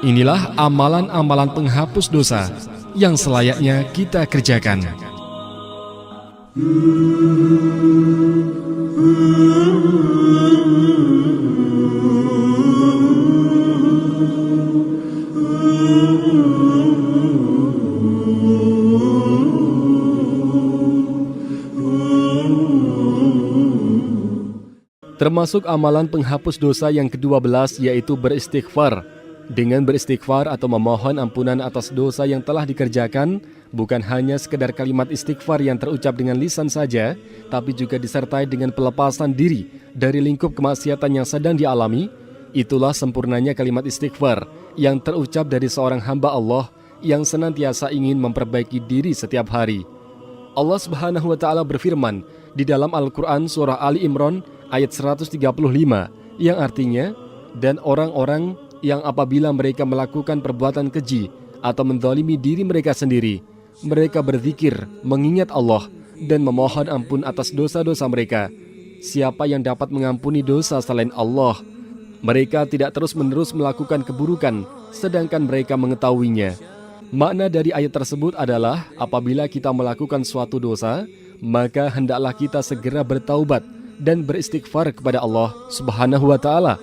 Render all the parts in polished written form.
Inilah amalan-amalan penghapus dosa yang selayaknya kita kerjakan. Termasuk amalan penghapus dosa yang ke-12 yaitu beristighfar. Dengan beristighfar atau memohon ampunan atas dosa yang telah dikerjakan, bukan hanya sekedar kalimat istighfar yang terucap dengan lisan saja, tapi juga disertai dengan pelepasan diri dari lingkup kemaksiatan yang sedang dialami. Itulah sempurnanya kalimat istighfar yang terucap dari seorang hamba Allah yang senantiasa ingin memperbaiki diri setiap hari. Allah Subhanahu wa Ta'ala berfirman di dalam Al-Quran surah Ali Imran ayat 135 yang artinya, dan orang-orang yang apabila mereka melakukan perbuatan keji atau menzalimi diri mereka sendiri, mereka berzikir, mengingat Allah dan memohon ampun atas dosa-dosa mereka. Siapa yang dapat mengampuni dosa selain Allah? Mereka tidak terus-menerus melakukan keburukan, sedangkan mereka mengetahuinya. Makna dari ayat tersebut adalah apabila kita melakukan suatu dosa, maka hendaklah kita segera bertaubat dan beristighfar kepada Allah Subhanahu wa Ta'ala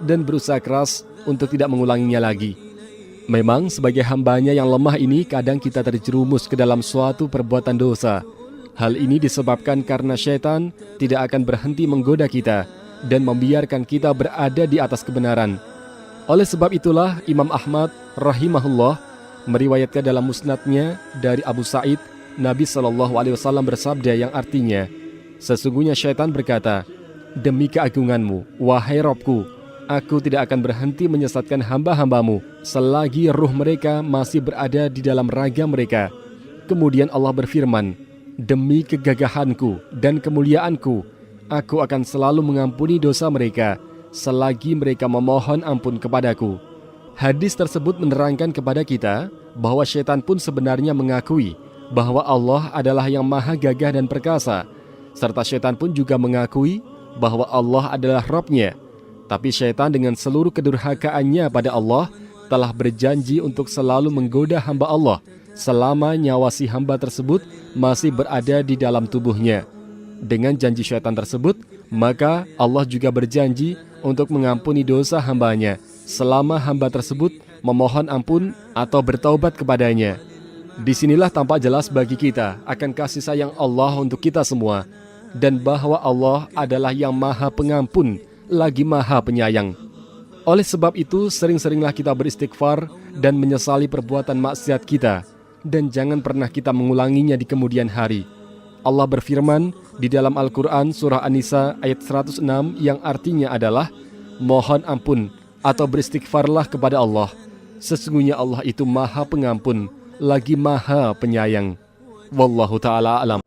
dan berusaha keras untuk tidak mengulanginya lagi. Memang sebagai hambanya yang lemah ini kadang kita terjerumus ke dalam suatu perbuatan dosa. Hal ini disebabkan karena syaitan tidak akan berhenti menggoda kita dan membiarkan kita berada di atas kebenaran. Oleh sebab itulah Imam Ahmad rahimahullah meriwayatkan dalam musnadnya dari Abu Sa'id, Nabi SAW bersabda yang artinya, sesungguhnya syaitan berkata, demi keagunganmu, wahai Robku, aku tidak akan berhenti menyesatkan hamba-hambamu selagi ruh mereka masih berada di dalam raga mereka. Kemudian Allah berfirman, demi kegagahanku dan kemuliaanku, aku akan selalu mengampuni dosa mereka selagi mereka memohon ampun kepadaku. Hadis tersebut menerangkan kepada kita bahwa syaitan pun sebenarnya mengakui bahwa Allah adalah yang maha gagah dan perkasa, serta syaitan pun juga mengakui bahwa Allah adalah Rabb-Nya. Tapi syaitan dengan seluruh kedurhakaannya pada Allah telah berjanji untuk selalu menggoda hamba Allah selama nyawa si hamba tersebut masih berada di dalam tubuhnya. Dengan janji syaitan tersebut, maka Allah juga berjanji untuk mengampuni dosa hambanya selama hamba tersebut memohon ampun atau bertaubat kepadanya. Disinilah tampak jelas bagi kita akan kasih sayang Allah untuk kita semua, dan bahwa Allah adalah yang maha pengampun lagi maha penyayang. Oleh sebab itu, sering-seringlah kita beristighfar dan menyesali perbuatan maksiat kita, dan jangan pernah kita mengulanginya di kemudian hari. Allah berfirman di dalam Al-Quran surah An-Nisa ayat 106 yang artinya adalah, mohon ampun atau beristighfarlah kepada Allah. Sesungguhnya Allah itu maha pengampun lagi maha penyayang. Wallahu ta'ala alam.